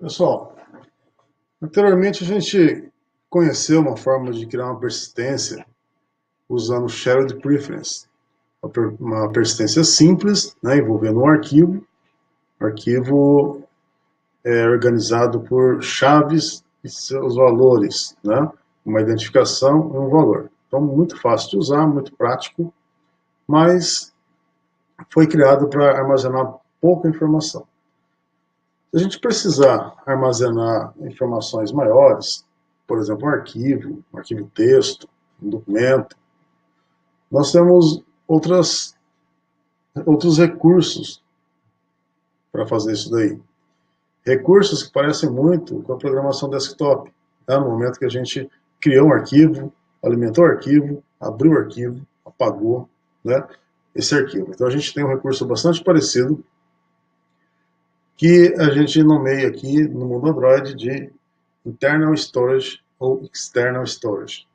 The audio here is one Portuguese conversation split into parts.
Pessoal, anteriormente a gente conheceu uma forma de criar uma persistência usando Shared Preference, uma persistência simples, né, envolvendo um arquivo. O arquivo é organizado por chaves e seus valores, né, uma identificação e um valor. Então, muito fácil de usar, muito prático, mas foi criado para armazenar pouca informação. Se a gente precisar armazenar informações maiores, por exemplo, um arquivo texto, um documento, nós temos outros recursos para fazer isso daí. Recursos que parecem muito com a programação desktop. Tá? No momento que a gente criou um arquivo, alimentou o arquivo, abriu o arquivo, apagou, né, esse arquivo. Então a gente tem um recurso bastante parecido que a gente nomeia aqui no mundo Android de Internal Storage ou External Storage.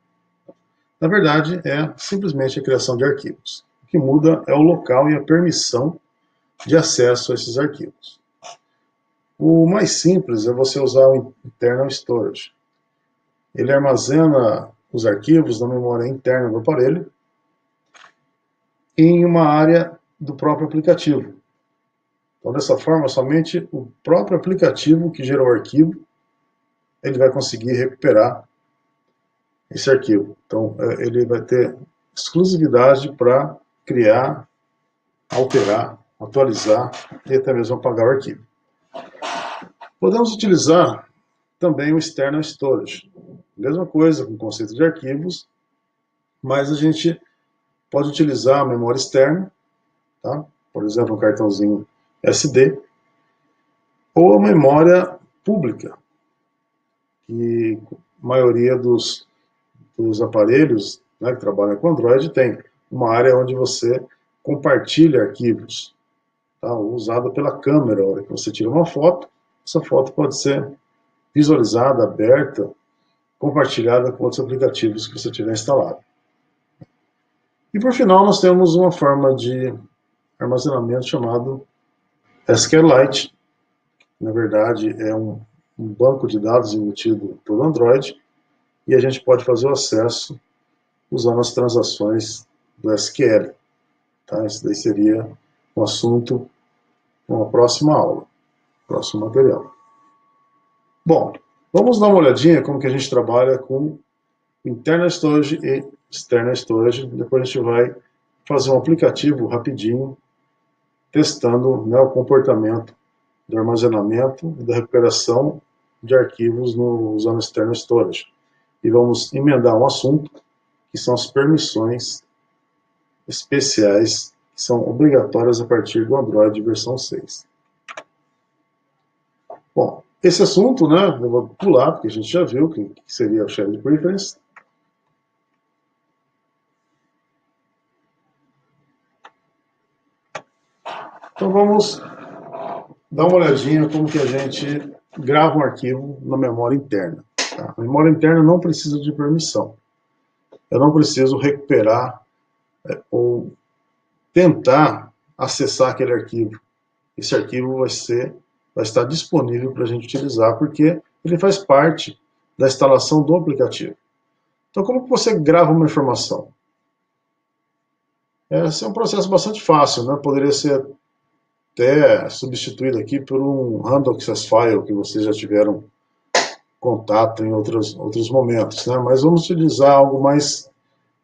Na verdade, é simplesmente a criação de arquivos. O que muda é o local e a permissão de acesso a esses arquivos. O mais simples é você usar o Internal Storage. Ele armazena os arquivos na memória interna do aparelho em uma área do próprio aplicativo. Então, dessa forma, somente o próprio aplicativo que gerou o arquivo ele vai conseguir recuperar esse arquivo. Então, ele vai ter exclusividade para criar, alterar, atualizar e até mesmo apagar o arquivo. Podemos utilizar também o External Storage. Mesma coisa com o conceito de arquivos, mas a gente pode utilizar a memória externa, tá? Por exemplo, um cartãozinho SD, ou a memória pública, que a maioria dos aparelhos, né, que trabalham com Android tem uma área onde você compartilha arquivos, tá? Usada pela câmera. A hora que você tira uma foto, essa foto pode ser visualizada, aberta, compartilhada com outros aplicativos que você tiver instalado. E por final nós temos uma forma de armazenamento chamado SQLite. Na verdade é um banco de dados embutido pelo Android e a gente pode fazer o acesso usando as transações do SQL. Tá? Esse daí seria um assunto para uma próxima aula, próximo material. Bom, vamos dar uma olhadinha como que a gente trabalha com Internal Storage e External Storage. Depois a gente vai fazer um aplicativo rapidinho, testando, né, o comportamento do armazenamento e da recuperação de arquivos usando External Storage. E vamos emendar um assunto, que são as permissões especiais, que são obrigatórias a partir do Android versão 6. Bom, esse assunto, né, eu vou pular, porque a gente já viu que seria o Shared Preference. Então vamos dar uma olhadinha como que a gente grava um arquivo na memória interna. Tá? A memória interna não precisa de permissão. Eu não preciso recuperar ou tentar acessar aquele arquivo. Esse arquivo vai estar disponível para a gente utilizar, porque ele faz parte da instalação do aplicativo. Então, como que você grava uma informação? Esse é um processo bastante fácil, né? Poderia ser até substituído aqui por um Handle Access File, que vocês já tiveram contato em outros momentos, né? Mas vamos utilizar algo mais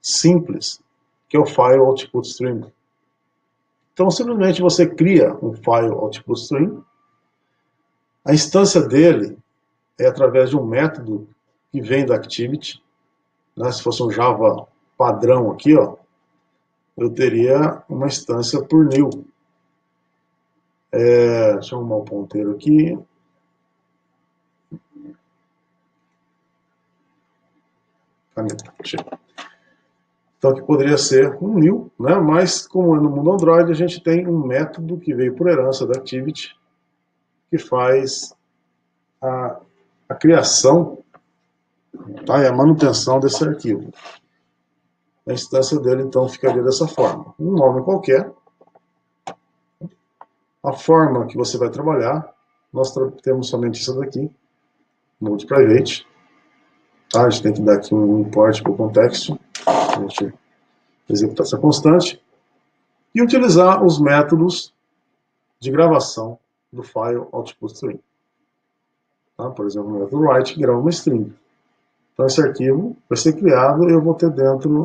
simples, que é o File Output Stream. Então, simplesmente você cria um File Output Stream. A instância dele é através de um método que vem da Activity. Né? Se fosse um Java padrão aqui, ó, eu teria uma instância por new. Deixa eu arrumar o ponteiro aqui. Caneta, chega. Então, que poderia ser um new, né? Mas como é no mundo Android, a gente tem um método que veio por herança da Activity, que faz a criação, tá? E a manutenção desse arquivo. A instância dele, então, ficaria dessa forma. Um nome qualquer, a forma que você vai trabalhar, nós temos somente isso daqui, mode private. Tá? A gente tem que dar aqui um import para o contexto, a gente executar essa constante, e utilizar os métodos de gravação do file output string. Tá? Por exemplo, o método write que grava uma string. Então esse arquivo vai ser criado e eu vou ter dentro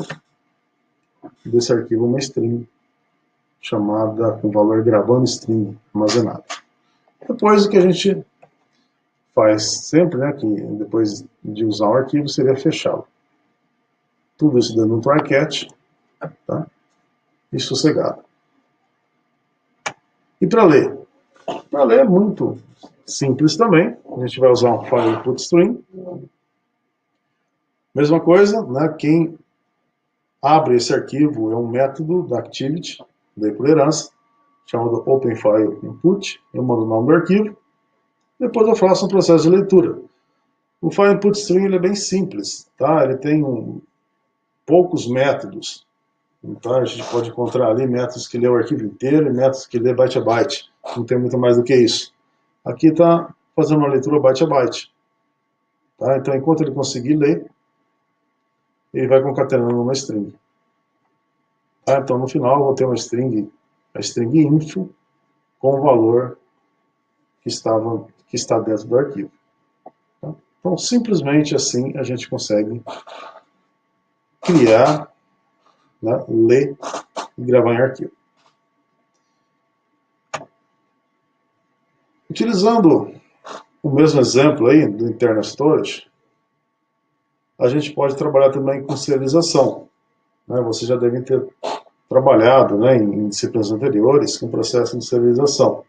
desse arquivo uma string chamada com valor gravando string armazenado. Depois o que a gente faz sempre, né, que depois de usar o arquivo, seria fechá-lo. Tudo isso dando um try catch, tá? E sossegado. E para ler? Para ler é muito simples também. A gente vai usar um file input string. Mesma coisa, né? Quem abre esse arquivo é um método da Activity, daí por herança, chamado OpenFileInput. Eu mando o nome do arquivo. Depois eu faço um processo de leitura. O file input string ele é bem simples, tá? Ele tem poucos métodos. Então a gente pode encontrar ali métodos que lê o arquivo inteiro e métodos que lê byte a byte. Não tem muito mais do que isso. Aqui está fazendo uma leitura byte a byte. Tá? Então enquanto ele conseguir ler, ele vai concatenando uma string. Tá? Então no final eu vou ter uma string, a string info, com o valor que está dentro do arquivo. Tá? Então simplesmente assim a gente consegue criar, né, ler e gravar em arquivo. Utilizando o mesmo exemplo aí do Internal Storage, a gente pode trabalhar também com serialização. Né? Você já deve ter trabalhado, né, em disciplinas anteriores com o processo de serialização.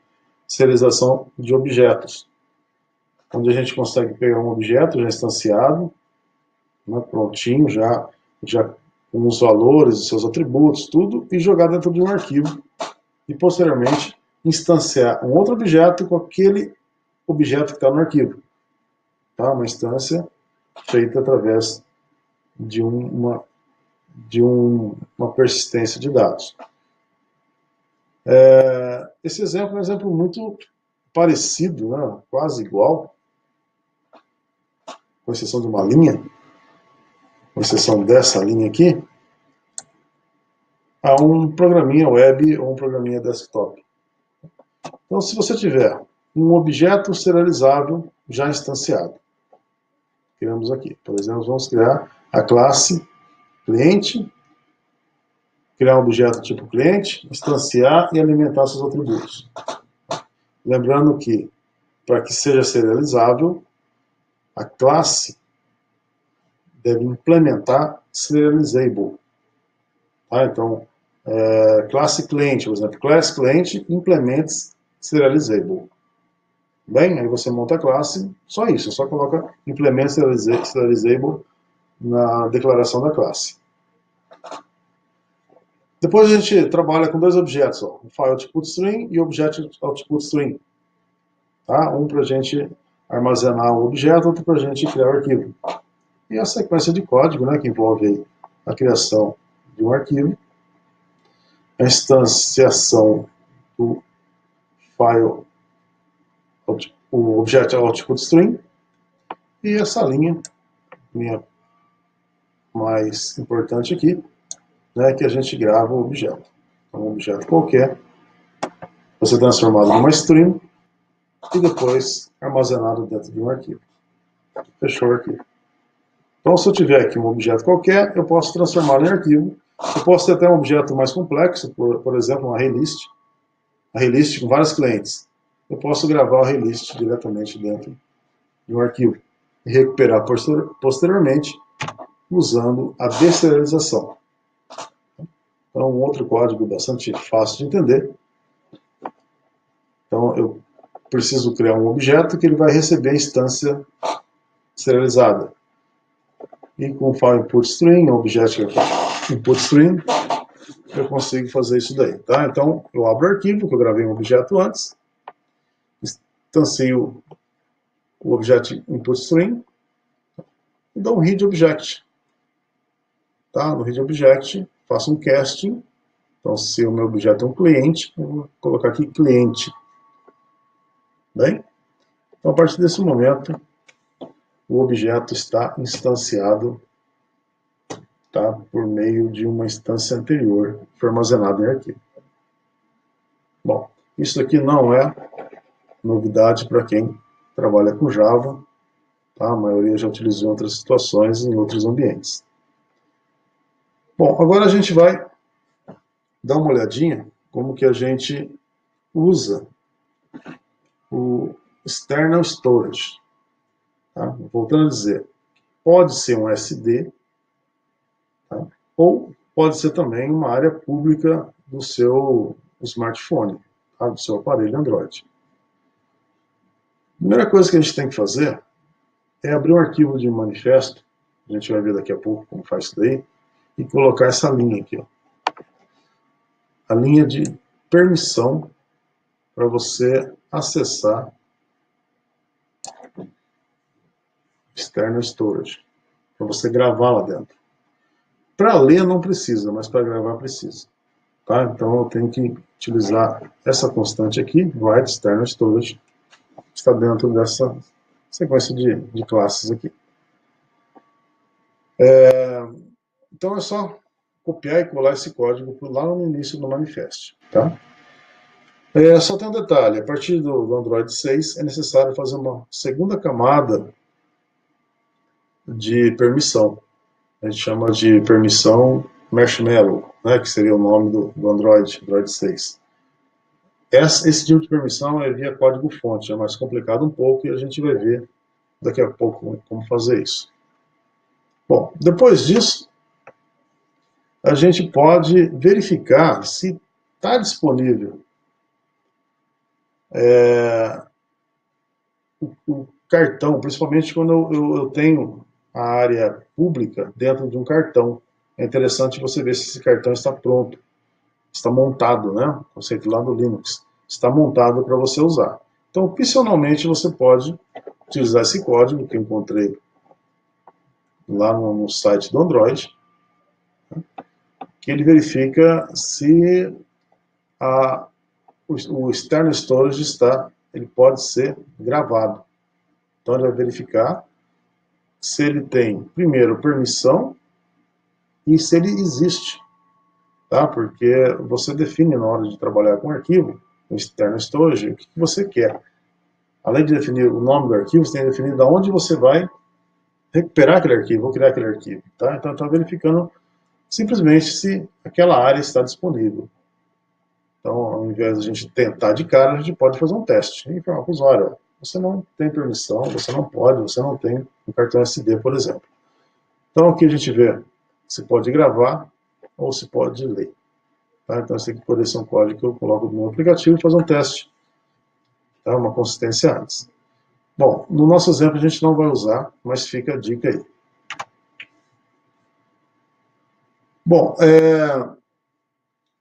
Serialização de objetos, onde a gente consegue pegar um objeto já instanciado, né, prontinho, já com os valores, os seus atributos, tudo, e jogar dentro de um arquivo. E posteriormente instanciar um outro objeto com aquele objeto que está no arquivo. Tá? Uma instância feita através de uma persistência de dados. Esse exemplo é um exemplo muito parecido, né? Quase igual, com exceção de uma linha, com exceção dessa linha aqui, a um programinha web ou um programinha desktop. Então, se você tiver um objeto serializável já instanciado, criamos aqui. Por exemplo, vamos criar a classe cliente, criar um objeto tipo cliente, instanciar e alimentar seus atributos. Lembrando que, para que seja serializável, a classe deve implementar serializable. Tá? Então, classe cliente, por exemplo, class cliente implements serializable. Bem, aí você monta a classe, só isso, só coloca implement serializable na declaração da classe. Depois a gente trabalha com dois objetos, ó, o file output string e o objeto output string. Tá? Um para a gente armazenar o objeto, outro para a gente criar o arquivo. E a sequência de código, né, que envolve a criação de um arquivo, a instanciação do file, o objeto output string, e essa linha mais importante aqui, né, que a gente grava o objeto. Então, um objeto qualquer vai ser transformado numa string e depois armazenado dentro de um arquivo. Fechou o arquivo. Então, se eu tiver aqui um objeto qualquer, eu posso transformá-lo em arquivo. Eu posso ter até um objeto mais complexo, por exemplo, uma arraylist com vários clientes. Eu posso gravar a arraylist diretamente dentro de um arquivo e recuperar posteriormente usando a deserialização. Então, um outro código bastante fácil de entender. Então, eu preciso criar um objeto que ele vai receber a instância serializada. E com o file input string, objeto input string, eu consigo fazer isso daí. Tá? Então, eu abro o arquivo, que eu gravei um objeto antes, instancio o objeto input string e dou um read object. Tá? No read object, faço um casting. Então, se o meu objeto é um cliente, eu vou colocar aqui cliente. Bem? Então, a partir desse momento, o objeto está instanciado, tá, por meio de uma instância anterior, que foi armazenada em arquivo. Bom, isso aqui não é novidade para quem trabalha com Java, tá? A maioria já utilizou em outras situações, em outros ambientes. Bom, agora a gente vai dar uma olhadinha como que a gente usa o External Storage. Tá? Voltando a dizer, pode ser um SD, tá? Ou pode ser também uma área pública do seu smartphone, tá? Do seu aparelho Android. A primeira coisa que a gente tem que fazer é abrir um arquivo de manifesto, a gente vai ver daqui a pouco como faz isso daí, e colocar essa linha aqui, ó. A linha de permissão para você acessar External Storage, para você gravar lá dentro. Para ler não precisa, mas para gravar precisa. Tá? Então eu tenho que utilizar essa constante aqui, write external storage, que está dentro dessa sequência de classes aqui. Então é só copiar e colar esse código lá no início do manifesto. Tá? Só tem um detalhe, a partir do Android 6 é necessário fazer uma segunda camada de permissão. A gente chama de permissão Marshmallow, né, que seria o nome do Android 6. Esse tipo de permissão é via código-fonte, é mais complicado um pouco e a gente vai ver daqui a pouco como fazer isso. Bom, depois disso, a gente pode verificar se está disponível o cartão, principalmente quando eu tenho a área pública dentro de um cartão. É interessante você ver se esse cartão está pronto, está montado, né? Conceito lá do Linux. Está montado para você usar. Então, opcionalmente, você pode utilizar esse código que eu encontrei lá no site do Android, que ele verifica se o external storage ele pode ser gravado. Então ele vai verificar se ele tem, primeiro, permissão e se ele existe. Tá? Porque você define na hora de trabalhar com arquivo, o external storage, o que você quer. Além de definir o nome do arquivo, você tem que definir de onde você vai recuperar aquele arquivo, ou criar aquele arquivo. Tá? Então está verificando simplesmente se aquela área está disponível. Então, ao invés de a gente tentar de cara, a gente pode fazer um teste. E informar para o usuário, você não tem permissão, você não pode, você não tem um cartão SD, por exemplo. Então, aqui a gente vê se pode gravar ou se pode ler. Tá? Então, esse aqui poderia ser um código que eu coloco no meu aplicativo e fazer um teste. Tá? Uma consistência antes. Bom, no nosso exemplo a gente não vai usar, mas fica a dica aí. Bom,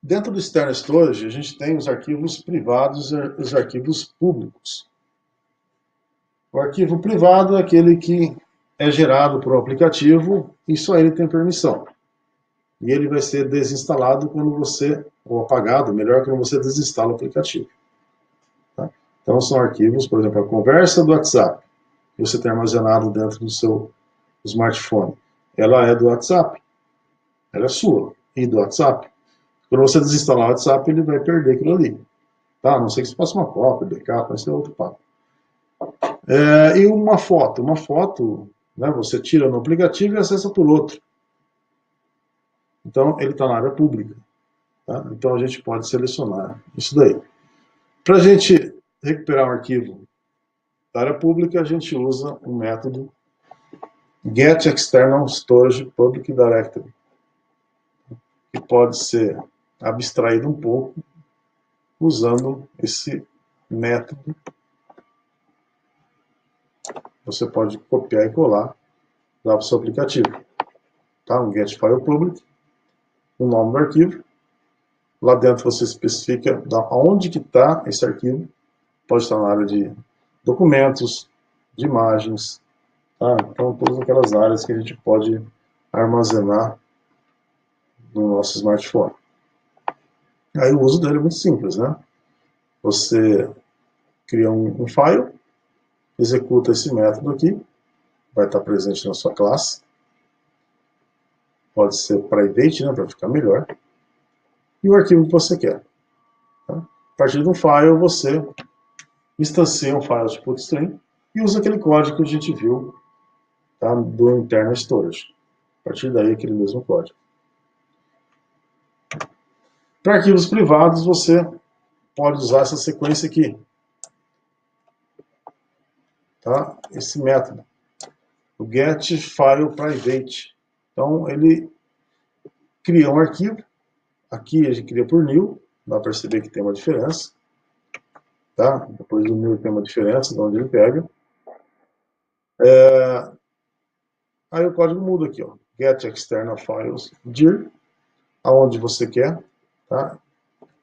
dentro do External Storage, a gente tem os arquivos privados e os arquivos públicos. O arquivo privado é aquele que é gerado por um aplicativo e só ele tem permissão. E ele vai ser desinstalado quando você, ou apagado, melhor, quando você desinstala o aplicativo. Tá? Então são arquivos, por exemplo, a conversa do WhatsApp, que você tem armazenado dentro do seu smartphone. Ela é do WhatsApp, ela é sua, e do WhatsApp. Quando você desinstalar o WhatsApp, ele vai perder aquilo ali. Tá? A não sei que você faça uma cópia, backup, mas isso é outro papo. E uma foto, né, você tira no aplicativo e acessa por outro. Então, ele está na área pública. Tá? Então, a gente pode selecionar isso daí. Para a gente recuperar um arquivo da área pública, a gente usa o método Get External Storage Public Directory, que pode ser abstraído um pouco usando esse método. Você pode copiar e colar lá para o seu aplicativo. Tá? Um Get File Public, o nome do arquivo. Lá dentro você especifica onde que está esse arquivo. Pode estar na área de documentos, de imagens. Tá? Então, todas aquelas áreas que a gente pode armazenar no nosso smartphone. Aí o uso dele é muito simples, né? Você cria um file, executa esse método aqui, vai estar presente na sua classe. Pode ser private, né, para ficar melhor. E o arquivo que você quer. Tá? A partir de um file, você instancia um file tipo string e usa aquele código que a gente viu, tá, do internal storage. A partir daí, aquele mesmo código. Para arquivos privados, você pode usar essa sequência aqui. Tá? Esse método. O getFilePrivate. Então, ele cria um arquivo. Aqui a gente cria por new. Dá para perceber que tem uma diferença. Tá? Depois do new tem uma diferença de onde ele pega. Aí o código muda aqui. Ó. getExternalFilesDir, aonde você quer, tá?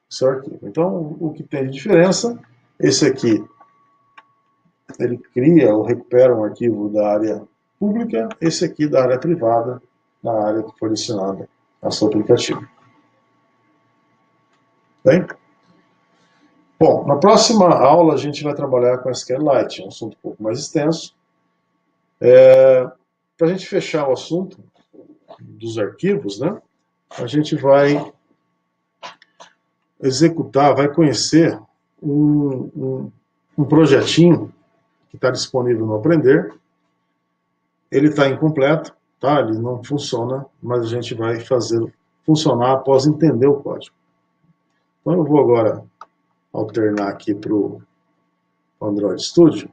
Seu arquivo. Então, o que tem de diferença, esse aqui, ele cria ou recupera um arquivo da área pública, esse aqui da área privada, na área que foi destinada ao seu aplicativo. Bem? Bom, na próxima aula a gente vai trabalhar com SQLite, um assunto um pouco mais extenso. Para a gente fechar o assunto dos arquivos, né, a gente vai executar, vai conhecer um projetinho que está disponível no Aprender. Ele está incompleto, tá? Ele não funciona, mas a gente vai fazer funcionar após entender o código. Então eu vou agora alternar aqui para o Android Studio.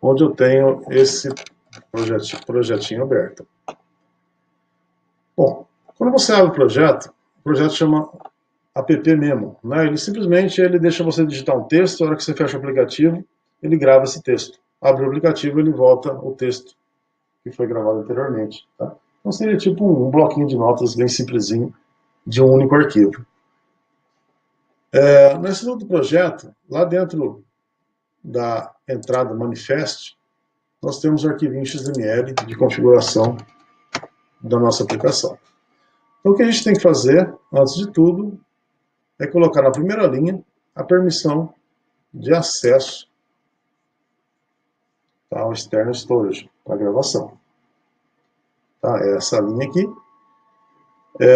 Onde eu tenho esse projetinho aberto. Bom, quando você abre o projeto chama appmemo. Né? Ele simplesmente deixa você digitar um texto, a hora que você fecha o aplicativo, ele grava esse texto. Abre o aplicativo, ele volta o texto que foi gravado anteriormente. Tá? Então seria tipo um bloquinho de notas bem simplesinho de um único arquivo. Nesse outro projeto, lá dentro da entrada manifest, nós temos o arquivinho XML de configuração da nossa aplicação. Então o que a gente tem que fazer, antes de tudo, é colocar na primeira linha a permissão de acesso ao external storage para gravação. Tá? É essa linha aqui.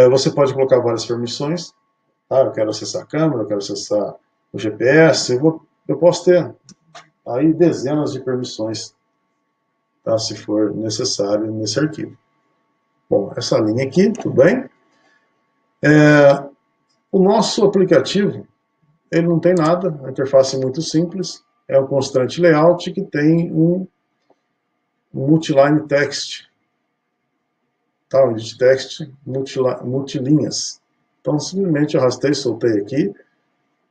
Você pode colocar várias permissões. Tá? Eu quero acessar a câmera, eu quero acessar o GPS. Eu posso ter aí dezenas de permissões, tá? Se for necessário nesse arquivo. Bom, essa linha aqui, tudo bem? O nosso aplicativo, ele não tem nada, a interface é muito simples, é um constante layout que tem um multiline text, tá? Um edit text multilinhas. Então, simplesmente eu arrastei, soltei aqui,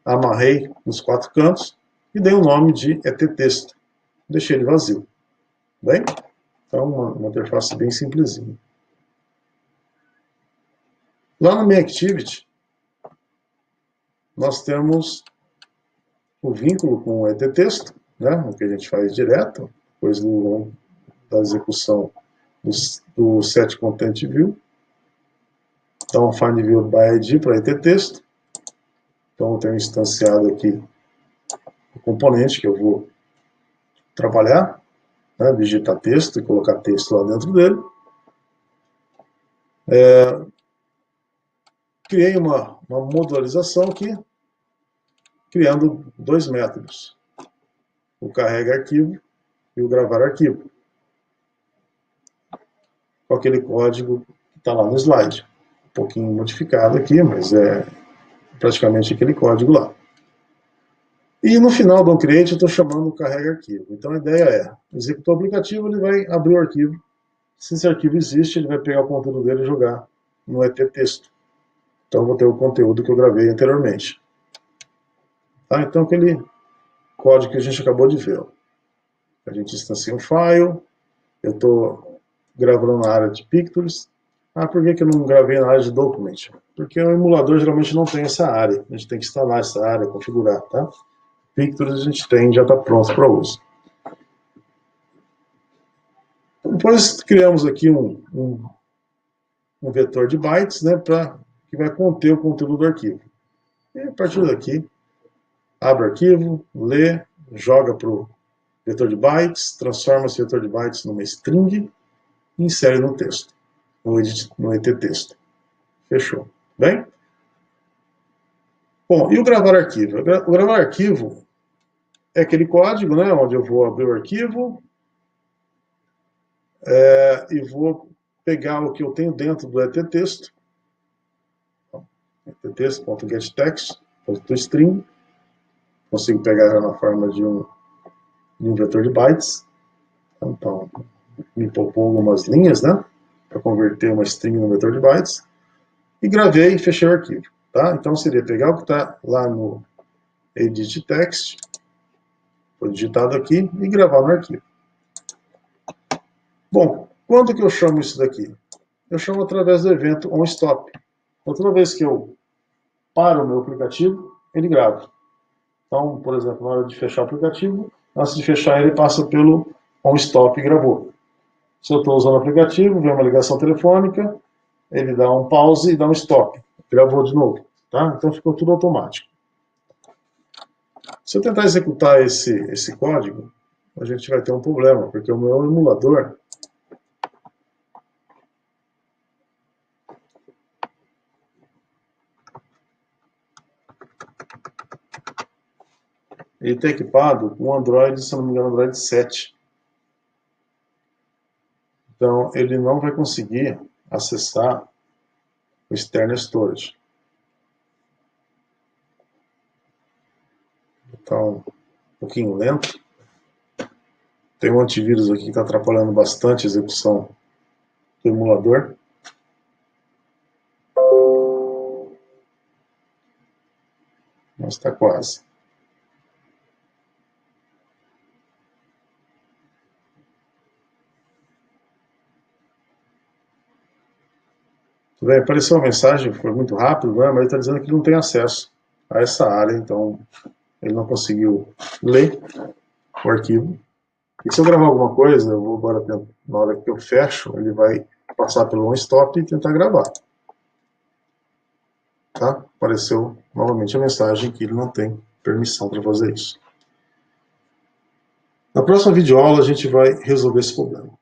amarrei nos 4 cantos e dei o nome de ET-texto. Deixei ele vazio. Bem? Então, uma interface bem simplesinha. Lá no MainActivity, nós temos o vínculo com o ET-texto, né, o que a gente faz direto, depois da execução do setContentView. Então, findView by ID para ET-texto. Então, eu tenho instanciado aqui o componente que eu vou trabalhar, né, digitar texto e colocar texto lá dentro dele. Criei uma modularização aqui, criando 2 métodos, o carrega arquivo e o gravar arquivo, com aquele código que está lá no slide, um pouquinho modificado aqui, mas é praticamente aquele código lá. E no final do onCreate eu estou chamando o carrega arquivo. Então a ideia é, executou o aplicativo, ele vai abrir o arquivo. Se esse arquivo existe, ele vai pegar o conteúdo dele e jogar no ET-texto. Então eu vou ter o conteúdo que eu gravei anteriormente. Tá? Então aquele código que a gente acabou de ver. Ó. A gente instancia um file, eu estou gravando na área de Pictures. Por que eu não gravei na área de Document? Porque o emulador geralmente não tem essa área. A gente tem que instalar essa área, configurar. Tá? Pictures a gente tem, já está pronto para uso. Depois criamos aqui um vetor de bytes, né, para que vai conter o conteúdo do arquivo. E a partir daqui, abre o arquivo, lê, joga para o vetor de bytes, transforma esse vetor de bytes numa string e insere no texto, no ET-texto. Fechou. Bem? Bom, e o gravar arquivo? O gravar arquivo é aquele código, né, onde eu vou abrir o arquivo e vou pegar o que eu tenho dentro do ET-texto, ET-texto.getText, string, consigo pegar na forma de um vetor de bytes. Então, me poupou algumas linhas, né, para converter uma string no vetor de bytes, e gravei e fechei o arquivo. Tá? Então, seria pegar o que está lá no edit text, foi digitado aqui, e gravar no arquivo. Bom, quando que eu chamo isso daqui? Eu chamo através do evento onStop. Toda vez que eu paro o meu aplicativo, ele grava. Então, por exemplo, na hora de fechar o aplicativo, antes de fechar ele passa pelo onStop e gravou. Se eu estou usando o aplicativo, vem uma ligação telefônica, ele dá um pause e dá um stop. Gravou de novo. Tá? Então ficou tudo automático. Se eu tentar executar esse código, a gente vai ter um problema, porque o meu emulador ele está equipado com Android, se não me engano, Android 7. Então, ele não vai conseguir acessar o external storage. Então, um pouquinho lento. Tem um antivírus aqui que está atrapalhando bastante a execução do emulador. Mas está quase. Bem, apareceu uma mensagem, foi muito rápido, né? Mas ele está dizendo que não tem acesso a essa área, então ele não conseguiu ler o arquivo. E se eu gravar alguma coisa, eu vou agora, na hora que eu fecho, ele vai passar pelo onStop e tentar gravar. Tá? Apareceu novamente a mensagem que ele não tem permissão para fazer isso. Na próxima videoaula a gente vai resolver esse problema.